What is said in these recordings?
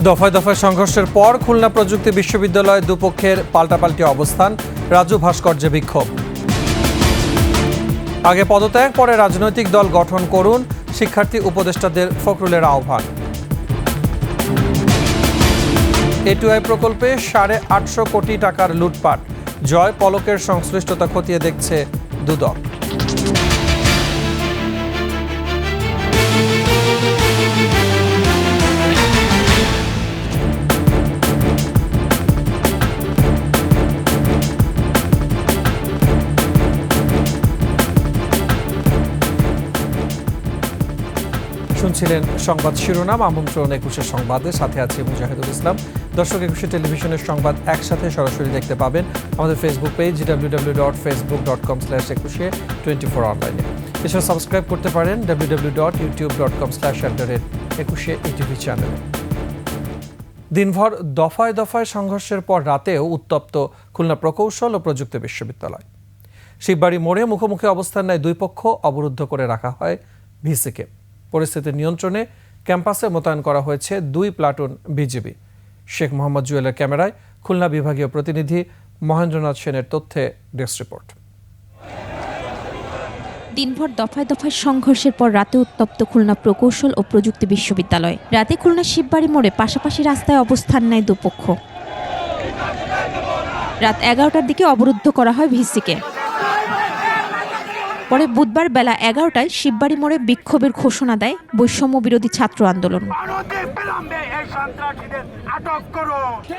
দফায় দফায় সংঘর্ষের পর খুলনা প্রযুক্তি বিশ্ববিদ্যালয়ে দুপক্ষের পাল্টাপাল্টি অবস্থান, রাজু ভাস্কর্যে বিক্ষোভ। আগে পদত্যাগ, পরে রাজনৈতিক দল গঠন করুন, শিক্ষার্থী উপদেষ্টাদের ফখরুলের আহ্বান। এটুআই প্রকল্পে 850 কোটি টাকার লুটপাট, জয় পলকের সংশ্লিষ্টতা খতিয়ে দেখছে দুদক। শুনছিলেন সংবাদ শিরোনাম, আমন্ত্রণ 21 সংবাদে, সাথে আছে মুজাহিদুল ইসলাম। দর্শক, 21 টেলিভিশনের সংবাদ একসাথে সরাসরি দেখতে পাবেন আমাদের ফেসবুক পেজ www.facebook.com/2124 অনলাইনে। এছাড়া সাবস্ক্রাইব করতে পারেন www.youtube.com/21etv চ্যানেলে। দিনভর দফায় দফায় সংঘর্ষের পর রাতেও উত্তপ্ত খুলনা প্রকৌশল ও প্রযুক্তি বিশ্ববিদ্যালয়। শিববাড়ি মোড়ে মুখোমুখি অবস্থান নেয় দুই পক্ষ, অবরুদ্ধ করে রাখা হয় ভিসিকে। পরিস্থিতি নিয়ন্ত্রণে ক্যাম্পাসে মোতায়েন করা হয়েছে 2 প্লাটুন বিজিবি। শেখ মোহাম্মদ জুয়েলের ক্যামেরায় খুলনা বিভাগীয় প্রতিনিধি মহেন্দ্রনাথ সেনের তথ্যে ডেস্ক রিপোর্ট। দিনভর দফায় দফায় সংঘর্ষের পর রাতে উত্তপ্ত খুলনা প্রকৌশল ও প্রযুক্তি বিশ্ববিদ্যালয়। রাতে খুলনা শিববাড়ি মোড়ে পাশাপাশি রাস্তায় অবস্থান নেয় দুপক্ষ। রাত 11টার দিকে অবরুদ্ধ করা হয় ভিসিকে। পরে বুধবার বেলা 11টায় শিববাড়ি মোড়ে বিক্ষোভের ঘোষণা দেয় বৈষম্য বিরোধী ছাত্র আন্দোলন।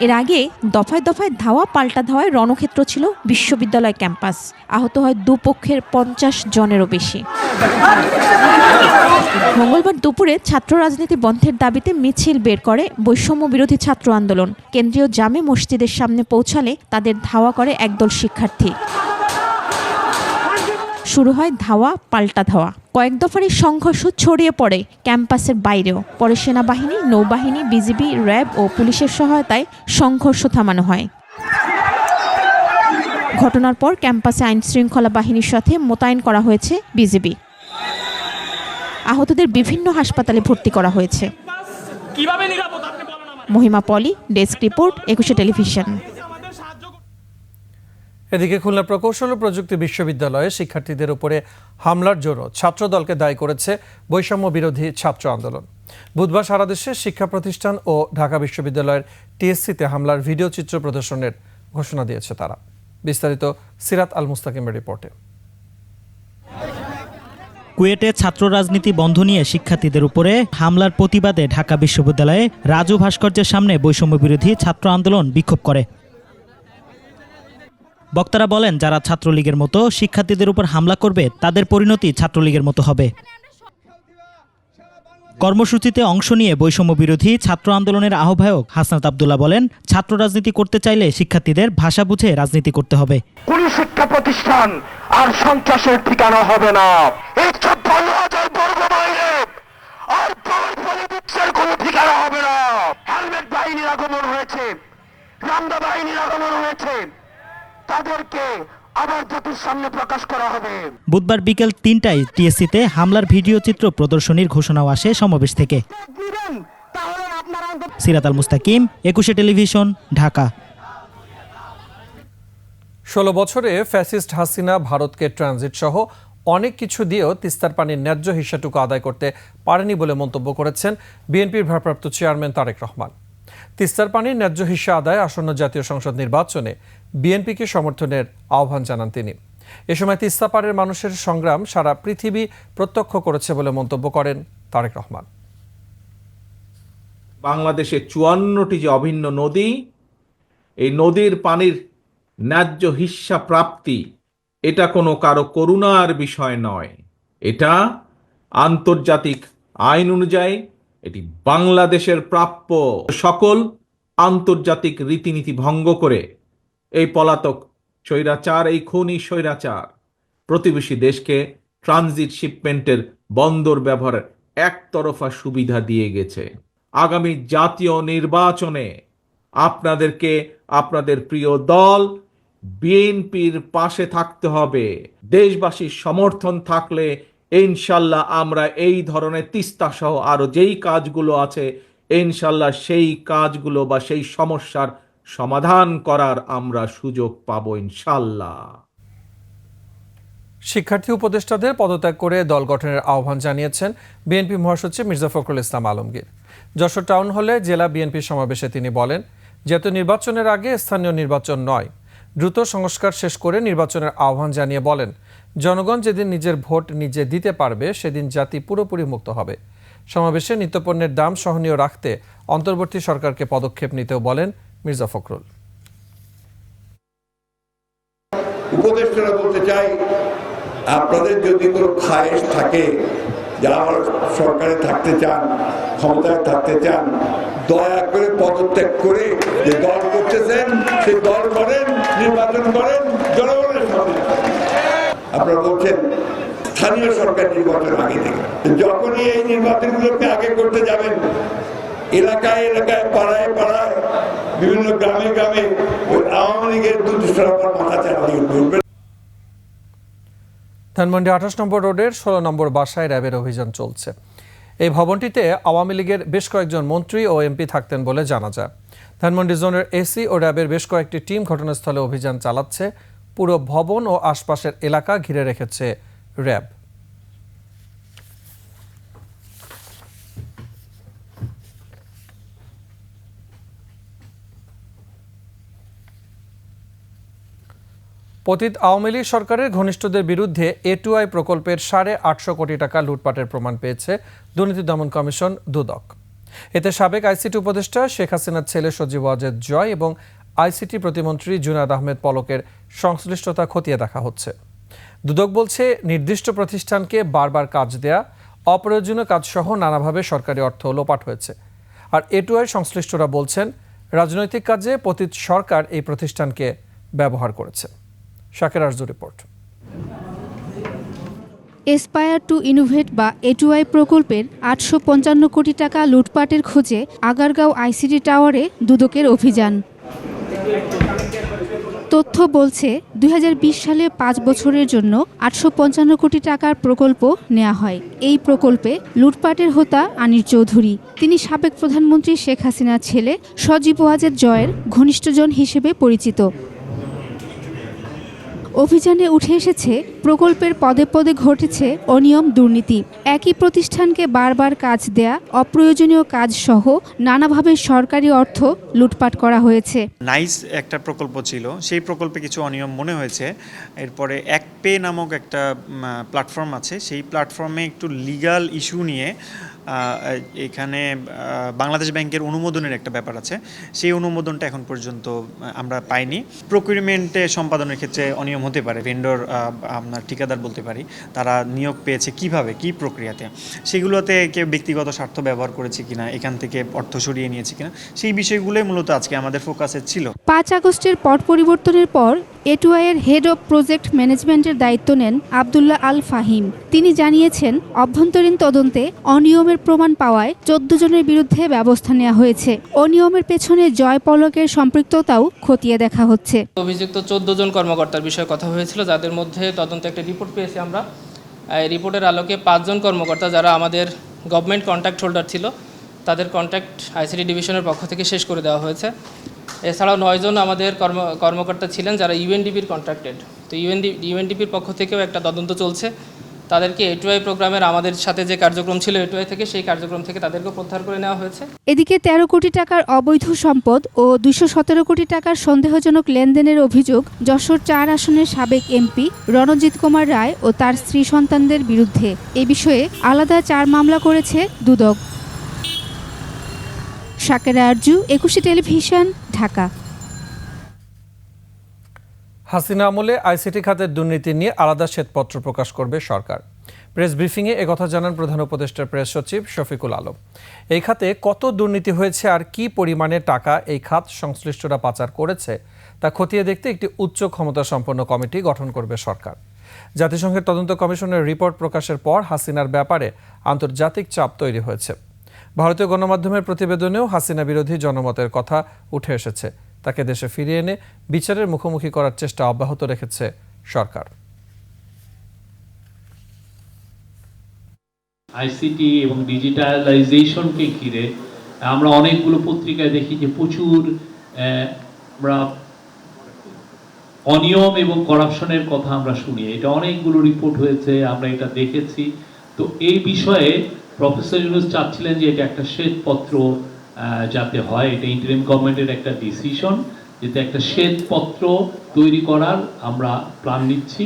এর আগে দফায় দফায় ধাওয়া পাল্টা ধাওয়ায় রণক্ষেত্র ছিল বিশ্ববিদ্যালয় ক্যাম্পাস। আহত হয় দুপক্ষের 50 জনেরও বেশি। মঙ্গলবার দুপুরে ছাত্র রাজনীতি বন্ধের দাবিতে মিছিল বের করে বৈষম্য বিরোধী ছাত্র আন্দোলন। কেন্দ্রীয় জামে মসজিদের সামনে পৌঁছালে তাদের ধাওয়া করে একদল শিক্ষার্থী। শুরু হয় ধাওয়া পাল্টা ধাওয়া। কয়েক দফার এই সংঘর্ষ ছড়িয়ে পড়ে ক্যাম্পাসের বাইরেও। পরে সেনাবাহিনী, নৌবাহিনী, বিজিবি, র্যাব ও পুলিশের সহায়তায় সংঘর্ষ থামানো হয়। ঘটনার পর ক্যাম্পাসে আইন শৃঙ্খলা বাহিনীর সাথে মোতায়েন করা হয়েছে বিজিবি। আহতদের বিভিন্ন হাসপাতালে ভর্তি করা হয়েছে। মহিমা পলি, ডেস্ক রিপোর্ট, 21 টেলিভিশন। এদিকে খুলনা প্রকৌশল ও প্রযুক্তি বিশ্ববিদ্যালয়ে শিক্ষার্থীদের উপরে হামলার জন্য ছাত্রদলকে দায়ী করেছে বৈষম্য বিরোধী ছাত্র আন্দোলন। বুধবার সারা দেশে শিক্ষা প্রতিষ্ঠান ও ঢাকা বিশ্ববিদ্যালয়ের টিএসসিতে হামলার ভিডিও চিত্র প্রদর্শনের ঘোষণা দিয়েছে তারা। বিস্তারিত সিরাত আল মুস্তাকিমের রিপোর্টে। কুয়েটে ছাত্র রাজনীতি বন্ধ নিয়ে শিক্ষার্থীদের উপরে হামলার প্রতিবাদে ঢাকা বিশ্ববিদ্যালয়ে রাজু ভাস্কর্যের সামনে বৈষম্য বিরোধী ছাত্র আন্দোলন বিক্ষোভ করে। বক্তারা বলেন, যারা ছাত্রলীগের মতো শিক্ষার্থীদের উপর হামলা করবে তাদের পরিণতি ছাত্রলীগের মতো হবে। কর্মসূচিতে অংশ নিয়ে বৈষম্য বিরোধী ছাত্র আন্দোলনের আহ্বায়ক হাসনাত আব্দুল্লাহ বলেন, ছাত্র রাজনীতি করতে চাইলে শিক্ষার্থীদের ভাষা বুঝে রাজনীতি করতে হবে। কোন শিক্ষা প্রতিষ্ঠান আর সন্ত্রাসের ঠিকানা হবে না। এই ৫৬,০০০ বর্গ মাইলে আর পলিটিক্সের কোন ঠিকানা হবে না। হেলমেট বাহিনীর আগমন হয়েছে, রামদা বাহিনীর আগমন হয়েছে, তাদেরকে আবার জাতির সামনে প্রকাশ করা হবে। বুধবার বিকেল ৩টায় টিএসসিতে হামলার ভিডিও চিত্র প্রদর্শনীর ঘোষণাও আসে সমাবেশ থেকে। সিরাত আল মুস্তাকিম, 21 টেলিভিশন, ঢাকা। 16 বছরে ফ্যাসিস্ট হাসিনা ভারতকে ট্রানজিট সহ অনেক কিছু দিয়েও তিস্তার পানির ন্যায্য হিস্সাটুকু আদায় করতে পারেনি বলে মন্তব্য করেছেন বিএনপির ভারপ্রাপ্ত চেয়ারম্যান তারেক রহমান। তিস্তার পানির ন্যায্য হিস্সা আদায় আসন্ন জাতীয় সংসদ নির্বাচনে বিএনপিকে সমর্থনের আহ্বান জানান তিনি। এ সময় তিস্তা পাড়ের মানুষের সংগ্রাম সারা পৃথিবী প্রত্যক্ষ করেছে বলে মন্তব্য করেন তারেক রহমান। বাংলাদেশে 54টি যে অভিন্ন নদী, এই নদীর পানির ন্যায্য হিস্সা প্রাপ্তি এটা কোনো কারো করুণার বিষয় নয়। এটা আন্তর্জাতিক আইন অনুযায়ী এটি বাংলাদেশের প্রাপ্য। সকল আন্তর্জাতিক রীতিনীতি ভঙ্গ করে এই পলাতক স্বৈরাচার, এই খুনি স্বৈরাচার প্রতিবেশী দেশকে ট্রানজিট শিপমেন্টের বন্দর ব্যবহারের একতরফা সুবিধা দিয়ে গেছে। আগামী জাতীয় নির্বাচনে আপনাদেরকে আপনাদের প্রিয় দল বিএনপির পাশে থাকতে হবে। দেশবাসীর সমর্থন থাকলে ইনশাল্লাহ আমরা এই ধরনের তিস্তা সহ আরো যেই কাজগুলো আছে ইনশাল্লাহ সেই কাজগুলো বা সেই সমস্যার সমাধান করার আমরা সুযোগ পাবো ইনশাল্লাহ। শিক্ষার্থী উপদেষ্টাদের পদত্যাগ করে দল গঠনের আহ্বান জানিয়েছেন বিএনপি মহাসচিব মির্জা ফখরুল ইসলাম আলমগীর। যশোর টাউন হলে জেলা বিএনপির সমাবেশে তিনি বলেন, যেহেতু নির্বাচনের আগে স্থানীয় নির্বাচন নয়, দ্রুত সংস্কার শেষ করে নির্বাচনের আহ্বান জানিয়ে বলেন, জনগণ যেদিন নিজের ভোট নিজে দিতে পারবে সেদিন জাতি পুরোপুরি মুক্ত হবে। সমাবেশে নিত্যপণ্যের দাম সহনীয় রাখতে অন্তর্বর্তী সরকারকে পদক্ষেপ নিতেও বলেন মির্জা ফখরুল। উপদেষ্টারা বলতে চাই, আপনাদের যদি কোনো খায়েশ থাকে, যারা সরকারে থাকতে চান, ক্ষমতায় থাকতে চান, দয়া করে পদত্যাগ করে যে দল করতেছেন সেই দল করেন, নির্বাচন করেন জনগণের সামনে। আপনারা বলছেন স্থানীয় সরকার নির্বাচন আগে থেকে, যখনই এই নির্বাচনগুলোকে আগে করতে যাবেন, এলাকায় এলাকায় পাড়ায় পাড়ায় বিভিন্ন গ্রামে গ্রামে ওই আওয়ামী লীগের দুষ্টরা মাথা চালিয়ে ঘুরবেন। ধানমন্ডি 28 নম্বর রোডের 16 নম্বর বাসায় র্যাবের অভিযান চলছে। এই ভবনটিতে আওয়ামী লীগের বেশ কয়েকজন মন্ত্রী ও এমপি থাকতেন বলে জানা যায়। ধানমন্ডি জোনের এসি ও র্যাবের বেশ কয়েকটি টিম ঘটনাস্থলে অভিযান চালাচ্ছে। পুরো ভবন ও আশপাশের এলাকা ঘিরে রেখেছে র্যাব। পতিত আওয়ামী লীগ সরকারের ঘনিষ্ঠদের বিরুদ্ধে A2I প্রকল্পের 850 কোটি টাকা লুটপাটের প্রমাণ পেয়েছে দুর্নীতি দমন কমিশন দুদক। এতে সাবেক আইসিটি উপদেষ্টা শেখ হাসিনার ছেলে সজীব ওয়াজেদ জয় এবং আইসিটি প্রতিমন্ত্রী জুনায়েদ আহমেদ পলকের সংশ্লিষ্টতা খতিয়ে দেখা হচ্ছে। দুদক বলছে, নির্দিষ্ট প্রতিষ্ঠানকে বারবার কাজ দেয়া, অপ্রয়োজনীয় কাজসহ নানাভাবে সরকারি অর্থ লোপাট হয়েছে। আর A2I সংশ্লিষ্টরা বলছেন, রাজনৈতিক কাজে পতিত সরকার এই প্রতিষ্ঠানকে ব্যবহার করেছে। Shaker Arju report. Aspire to innovate বা A2I প্রকল্পের 855 কোটি টাকা লুটপাটের খোঁজে আগারগাঁও আইসিটি টাওয়ারে দুদকের অভিযান। তথ্য বলছে, 2020 সালে 5 বছরের জন্য 855 কোটি টাকার প্রকল্প নেওয়া হয়। এই প্রকল্পে লুটপাটের হোতা আনির চৌধুরী। তিনি সাবেক প্রধানমন্ত্রী শেখ হাসিনার ছেলে সজীব ওয়াজেদ জয়ের ঘনিষ্ঠজন হিসেবে পরিচিত। অভিযানে উঠে এসেছে, প্রকল্পের পদে পদে ঘটেছে অনিয়ম, দুর্নীতি। একই প্রতিষ্ঠানকে বারবার কাজ দেয়া, অপ্রয়োজনীয় কাজ সহ নানাভাবে সরকারি অর্থ লুটপাট করা হয়েছে। নাইস একটা প্রকল্প ছিল, সেই প্রকল্পে কিছু অনিয়ম মনে হয়েছে। এরপরে একপে নামক একটা প্ল্যাটফর্ম আছে, সেই প্ল্যাটফর্মে একটু লিগ্যাল ইস্যু নিয়ে এখানে বাংলাদেশ ব্যাংকের অনুমোদনের একটা ব্যাপার আছে, সেই অনুমোদনটা এখন পর্যন্ত আমরা পাইনি। প্রকিউরমেন্টে সম্পাদনের ক্ষেত্রে অনিয়ম হতে পারে, ভেন্ডর আপনার ঠিকাদার বলতে পারি, তারা নিয়োগ পেয়েছে কিভাবে, কি প্রক্রিয়াতে, সেগুলোতে কেউ ব্যক্তিগত স্বার্থ ব্যবহার করেছে কিনা, এখান থেকে অর্থ সরিয়ে নিয়েছে কিনা, সেই বিষয়গুলোই মূলত আজকে আমাদের ফোকাসে ছিল। 5 আগস্টের পট পরিবর্তনের পর A2I এর হেড অব প্রজেক্ট ম্যানেজমেন্টের দায়িত্ব নেন আব্দুল্লাহ আল ফাহিম। তিনি জানিয়েছেন, অভ্যন্তরীণ তদন্তে অনিয়মের প্রমাণ পাওয়ায় 14 জনের বিরুদ্ধে ব্যবস্থা নেওয়া হয়েছে। অনিয়মের পেছনে জয় পলকের সম্পৃক্ততাও খতিয়ে দেখা হচ্ছে। অভিযুক্ত 14 জন কর্মকর্তার বিষয়ে কথা হয়েছিল, যাদের মধ্যে তদন্তে একটা রিপোর্ট পেয়েছি আমরা। এই রিপোর্টের আলোকে 5 জন কর্মকর্তা যারা আমাদের গভর্নমেন্ট কন্ট্রাক্ট হোল্ডার ছিল, তাদের কন্ট্রাক্ট আইসিটি ডিভিশনের পক্ষ থেকে শেষ করে দেওয়া হয়েছে। এছাড়াও 9 জন আমাদের কর্মকর্তা ছিলেন যারা ইউএনডিপির কন্ট্রাক্টেড। তো ইউএনডিপির পক্ষ থেকেও একটা তদন্ত চলছে। তাদেরকে A2I প্রোগ্রামের আমাদের সাথে যে কার্যক্রম ছিল A2I থেকে, সেই কার্যক্রম থেকে তাদেরকে প্রত্যাহার করে নেওয়া হয়েছে। এদিকে 13 কোটি টাকার অবৈধ সম্পদ ও 217 কোটি টাকার সন্দেহজনক লেনদেনের অভিযোগ যশোর 4 আসনের সাবেক এমপি রণজিৎ কুমার রায় ও তার স্ত্রী সন্তানদের বিরুদ্ধে। এ বিষয়ে আলাদা 4 মামলা করেছে দুদক। শাকের আরজু, 21 টেলিভিশন, ঢাকা। হাসিনা আমলে আইসিটি খাতের দুর্নীতি নিয়ে আলাদা শ্বেতপত্র প্রকাশ করবে সরকার। প্রেস ব্রিফিংয়ে একথা জানান প্রধান উপদেষ্টার প্রেস সচিব শফিকুল আলম। এই খাতে কত দুর্নীতি হয়েছে আর কি পরিমাণে টাকা এই খাত সংশ্লিষ্টরা পাচার করেছে তা খতিয়ে দেখতে একটি উচ্চ ক্ষমতা সম্পন্ন কমিটি গঠন করবে সরকার। জাতিসংঘের তদন্ত কমিশনের রিপোর্ট প্রকাশের পর হাসিনার ব্যাপারে আন্তর্জাতিক চাপ তৈরি হয়েছে। ভারতীয় গণমাধ্যমের প্রতিবেদনেও হাসিনা বিরোধী জনমতের কথা উঠে এসেছে। তাকে দেশে ফিরিয়ে এনে বিচারের মুখোমুখি করার চেষ্টা অব্যাহত রেখেছে সরকার। আইসিটি এবং ডিজিটালাইজেশনকে ঘিরে আমরা অনেকগুলো পত্রিকায় দেখি যে প্রচুর আমরা অনিয়ম এবং করাপশনের কথা আমরা শুনি, এটা অনেকগুলো রিপোর্ট হয়েছে, আমরা এটা দেখেছি। তো এই বিষয়ে প্রফেসর ইউনূস চাচ্ছিলেন যে এটা একটা শ্বেতপত্র যাতে হয়, এটা ইন্টারিম গভর্নমেন্টের একটা ডিসিশন, যাতে একটা শ্বেতপত্র তৈরি করার আমরা প্ল্যান নিচ্ছি।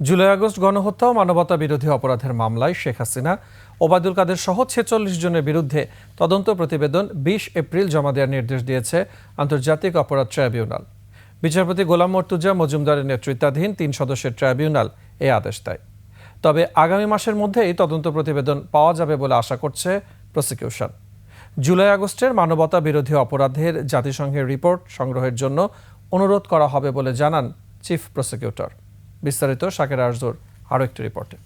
জুলাই আগস্ট গণহত্যা ও মানবতা বিরোধী অপরাধের মামলায় শেখ হাসিনা, ওবায়দুল কাদের সহ 46 জনের বিরুদ্ধে তদন্ত প্রতিবেদন 20 এপ্রিল জমা দেওয়ার নির্দেশ দিয়েছে আন্তর্জাতিক অপরাধ ট্রাইব্যুনাল। বিচারপতি গোলাম মর্তুজা মজুমদারের নেতৃত্বাধীন 3 সদস্যের ট্রাইব্যুনাল এই আদেশ দেয়। তবে আগামী মাসের মধ্যেই তদন্ত প্রতিবেদন পাওয়া যাবে বলে আশা করছে প্রসিকিউশন। জুলাই আগস্টের মানবতা বিরোধী অপরাধের জাতিসংঘের রিপোর্ট সংগ্রহের জন্য অনুরোধ করা হবে বলে জানান চিফ প্রসিকিউটর। বিস্তারিত শাকের আরজুর আরও একটি রিপোর্টে।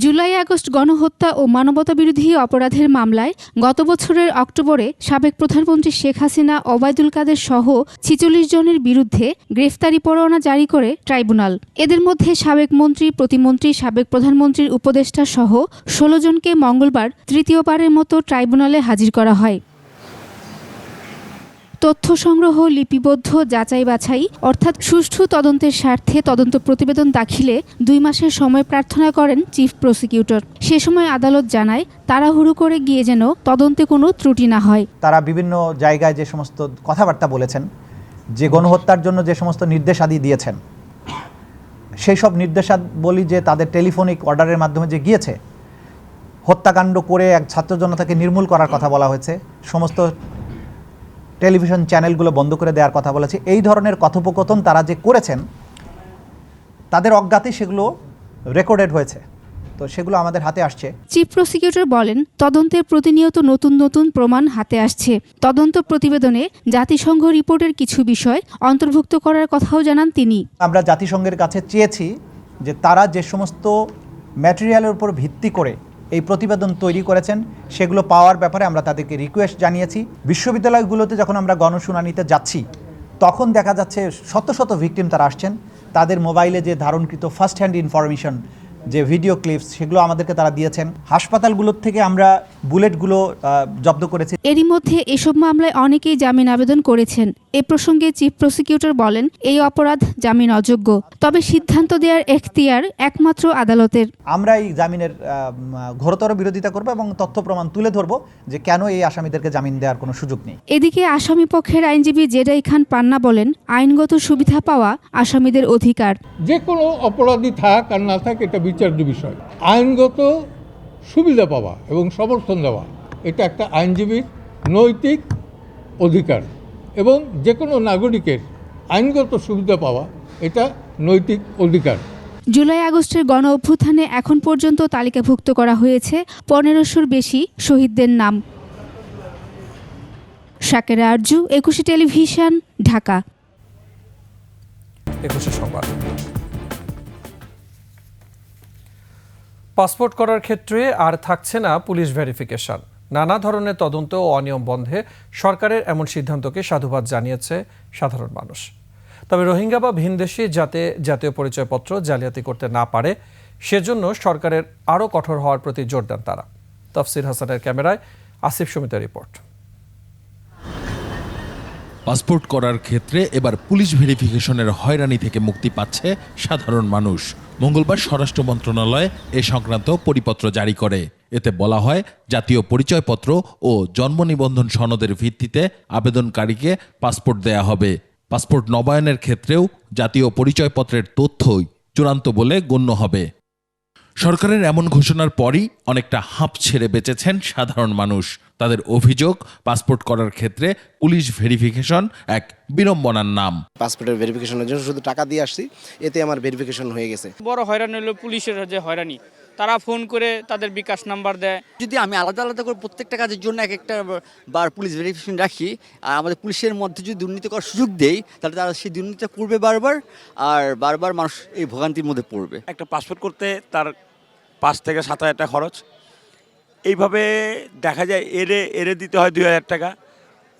জুলাই আগস্ট গণহত্যা ও মানবতাবিরোধী অপরাধের মামলায় গত বছরের অক্টোবরে সাবেক প্রধানমন্ত্রী শেখ হাসিনা, ওবায়দুল কাদের সহ 46 জনের বিরুদ্ধে গ্রেফতারি পরোয়ানা জারি করে ট্রাইব্যুনাল। এদের মধ্যে সাবেক মন্ত্রী, প্রতিমন্ত্রী, সাবেক প্রধানমন্ত্রীর উপদেষ্টা সহ 16 জনকে মঙ্গলবার তৃতীয়বারের মতো ট্রাইব্যুনালে হাজির করা হয়। তথ্য সংগ্রহ, লিপিবদ্ধ যাচাই বাছাই অর্থাৎ সুষ্ঠু তদন্তের স্বার্থে তদন্ত প্রতিবেদন দাখিলে 2 মাসের সময় প্রার্থনা করেন চিফ প্রসিকিউটর। সে সময় আদালত জানায় তাড়াহুড়ো করে গিয়ে যেন তদন্তে কোনো ত্রুটি না হয়। তারা বিভিন্ন জায়গায় যে সমস্ত কথাবার্তা বলেছেন, যে গণহত্যার জন্য যে সমস্ত নির্দেশাদি দিয়েছেন, সেই সব নির্দেশাবলী যে তাদের টেলিফোনিক অর্ডারের মাধ্যমে যে গিয়েছে, হত্যাকাণ্ড করে এক ছাত্র জনতাকে নির্মূল করার কথা বলা হয়েছে, সমস্ত টেলিভিশন চ্যানেলগুলো বন্ধ করে দেওয়ার কথা বলেছে, এই ধরনের কথোপকথন তারা যে করেছেন তাদের অজ্ঞাতে সেগুলো রেকর্ডেড হয়েছে। তো সেগুলো আমাদের হাতে আসছে। চিফ প্রসিকিউটর বলেন, তদন্তের প্রতিনিয়ত নতুন নতুন প্রমাণ হাতে আসছে। তদন্ত প্রতিবেদনে জাতিসংঘ রিপোর্টের কিছু বিষয় অন্তর্ভুক্ত করার কথাও জানান তিনি। আমরা জাতিসংঘের কাছে চেয়েছি যে তারা যে সমস্ত ম্যাটেরিয়ালের উপর ভিত্তি করে এই প্রতিবেদন তৈরি করেছেন সেগুলো পাওয়ার ব্যাপারে আমরা তাদেরকে রিকোয়েস্ট জানিয়েছি। বিশ্ববিদ্যালয়গুলোতে যখন আমরা গণশুনানিতে যাচ্ছি তখন দেখা যাচ্ছে শত শত ভিকটিম তারা আসছেন, তাদের মোবাইলে যে ধারণকৃত ফার্স্ট হ্যান্ড ইনফরমেশন, যে ভিডিও ক্লিপস, সেগুলো আমাদেরকে তারা দিয়েছেন। হাসপাতালগুলোর থেকে আমরা বুলেটগুলো জব্দ করেছি। এরই মধ্যে এসব মামলায় অনেকেই জামিন আবেদন করেছেন। এ প্রসঙ্গে চিফ প্রসিকিউটর বলেন, এই অপরাধ জামিন অযোগ্য, তবে সিদ্ধান্ত দেওয়ার এখতিয়ার একমাত্র আদালতের। আমরা এই জামিনের ঘোরতর বিরোধিতা করব এবং তথ্য প্রমাণ তুলে ধরব যে কেন এই আসামিদেরকে জামিন দেওয়ার কোনো সুযোগ নেই। এদিকে আসামি পক্ষের আইনজীবী জেডাই খান পান্না বলেন, আইনগত সুবিধা পাওয়া আসামিদের অধিকার। যে কোনো অপরাধী থাক আর না থাক, এটা বিচার্য বিষয়। আইনগত সুবিধা পাওয়া এবং সমর্থন দেওয়া এটা একটা আইনজীবীর নৈতিক অধিকার, এবং যে কোনো নাগরিকের আইনগত সুবিধা পাওয়া এটা নৈতিক অধিকার। জুলাই আগস্টের গণ অভ্যুত্থানে এখন পর্যন্ত তালিকাভুক্ত করা হয়েছে 1500-র বেশি শহীদদের নাম। শাকেরা আরজু, 21 টেলিভিশন, ঢাকা। 21 সংবাদ। পাসপোর্ট করার ক্ষেত্রে আর থাকছে না পুলিশ ভেরিফিকেশন। নানা ধরনের তদন্ত ও অনিয়ম বন্ধে সরকারের এমন সিদ্ধান্তকে সাধুবাদ জানিয়েছে সাধারণ মানুষ। তবে রোহিঙ্গা বা ভিনদেশি যাতে জাতীয় পরিচয়পত্র জালিয়াতি করতে না পারে সেজন্য সরকারের আরও কঠোর হওয়ার প্রতি জোর দেন তারা। তফসির হাসানের ক্যামেরায় আসিফ সুমিতের রিপোর্ট। পাসপোর্ট করার ক্ষেত্রে এবার পুলিশ ভেরিফিকেশনের হয়রানি থেকে মুক্তি পাচ্ছে সাধারণ মানুষ। মঙ্গলবার স্বরাষ্ট্র মন্ত্রণালয় এ সংক্রান্ত পরিপত্র জারি করে। এতে বলা হয়, জাতীয় পরিচয়পত্র ও জন্ম নিবন্ধন সনদের ভিত্তিতে আবেদনকারীকে পাসপোর্ট দেয়া হবে। পাসপোর্ট নবায়নের ক্ষেত্রেও জাতীয় পরিচয়পত্রের তথ্যই চূড়ান্ত বলে গণ্য হবে। সরকারের এমন ঘোষণার পরই অনেকটা হাঁপ ছেড়ে বেঁচেছেন সাধারণ মানুষ। তাদের অভিযোগ, পাসপোর্ট করার ক্ষেত্রে পুলিশ ভেরিফিকেশন এক বিড়ম্বনার নাম। পাসপোর্টের ভেরিফিকেশনের জন্য শুধু টাকা দিয়ে আসছি, এতে আমার ভেরিফিকেশন হয়ে গেছে। বড় হয়রানি হলো পুলিশের যে হয়রানি, তারা ফোন করে তাদের বিকাশ নাম্বার দেয়। যদি আমি আলাদা আলাদা করে প্রত্যেকটা কাজের জন্য এক একটা বার পুলিশ ভেরিফিকেশন রাখি, আর আমাদের পুলিশের মধ্যে যদি দুর্নীতি করার সুযোগ দেই, তাহলে তারা সেই দুর্নীতিটা করবে বারবার, আর বারবার মানুষ এই ভোগান্তির মধ্যে পড়বে। একটা পাসপোর্ট করতে তার 5 থেকে 7 হাজার টাকা খরচ। এইভাবে দেখা যায় এরে দিতে হয় 2,000 টাকা।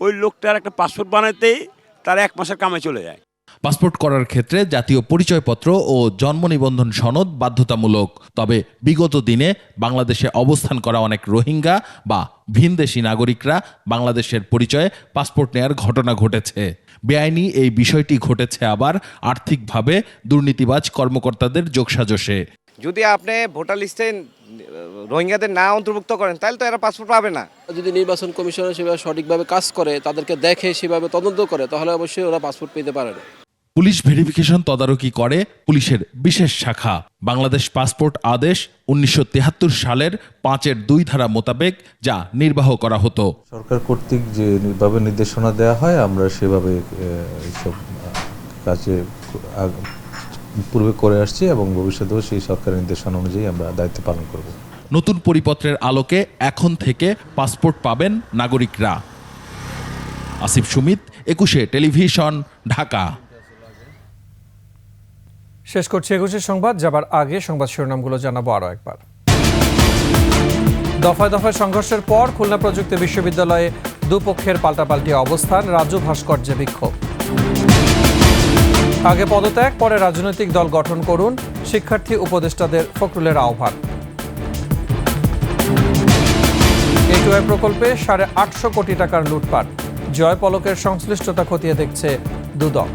ওই লোকটার একটা পাসপোর্ট বানাতেই তার 1 মাসের কামে চলে যায়। পাসপোর্ট করার ক্ষেত্রে জাতীয় পরিচয়পত্র ও জন্ম নিবন্ধন সনদ বাধ্যতামূলক। তবে বিগত দিনে বাংলাদেশে অবস্থান করা অনেক রোহিঙ্গা বা ভিনদেশি নাগরিকরা বাংলাদেশের পরিচয়ে পাসপোর্ট নেয়ার ঘটনা ঘটেছে। বেআইনি এই বিষয়টি ঘটেছে আবার আর্থিকভাবে দুর্নীতিবাজ কর্মকর্তাদের যোগসাজশে। যদি আপনি ভোটার লিস্টে রোহিঙ্গাদের না অন্তর্ভুক্ত করেন তাহলে তো এরা পাসপোর্ট পাবে না। যদি নির্বাচন কমিশন সেভাবে সঠিকভাবে কাজ করে, তাদেরকে দেখে সেভাবে তদন্ত করে, তাহলে অবশ্যই ওরা পাসপোর্ট পেতে পারে না। পুলিশ ভেরিফিকেশন তদারকি করে পুলিশের বিশেষ শাখা। বাংলাদেশ পাসপোর্ট আদেশ 1973 সালের 5(2) ধারা মোতাবেক যা নির্বাহ করা হতো। সরকার কর্তৃক যেভাবে নির্দেশনা দেওয়া হয় আমরা সেভাবে এইসব কাজে পূর্বে করে আসছি এবং ভবিষ্যতেও সেই সরকারের নির্দেশনা অনুযায়ী আমরা দায়িত্ব পালন করব। নতুন পরিপত্রের আলোকে এখন থেকে পাসপোর্ট পাবেন নাগরিকরা। আসিফ সুমিত, 21 টেলিভিশন, ঢাকা। শেষ করছি 21 সংবাদ। যাবার আগে সংবাদ শিরোনামগুলো জানাবো আরও একবার। দফায় দফায় সংঘর্ষের পর খুলনা প্রযুক্তি বিশ্ববিদ্যালয়ে দুপক্ষের পাল্টাপাল্টি অবস্থান, রাজু ভাস্কর্যে বিক্ষোভ। আগে পদত্যাগ, পরে রাজনৈতিক দল গঠন করুন, শিক্ষার্থী উপদেষ্টাদের ফখরুলের আহ্বান। A2I প্রকল্পে 850 কোটি টাকার লুটপাট, জয় পলকের সংশ্লিষ্টতা খতিয়ে দেখছে দুদক।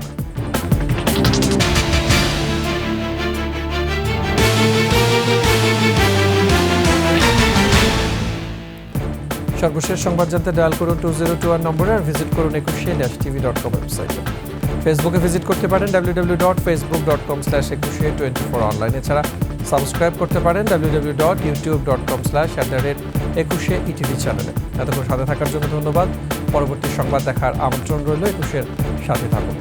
সর্বশেষ সংবাদ জানতে ডায়াল করুন 2021 নম্বরে আর ভিজিট করুন ecushey-tv.com ওয়েবসাইটে। ফেসবুকে ভিজিট করতে পারেন www.facebook.com/ecushey24 অনলাইন। এছাড়া সাবস্ক্রাইব করতে পারেন www.youtube.com/ecushey-etv চ্যানেলে। এতক্ষণ সাথে থাকার জন্য ধন্যবাদ। পরবর্তী সংবাদ দেখার আমন্ত্রণ রইল। একুশের সাথে থাকুন।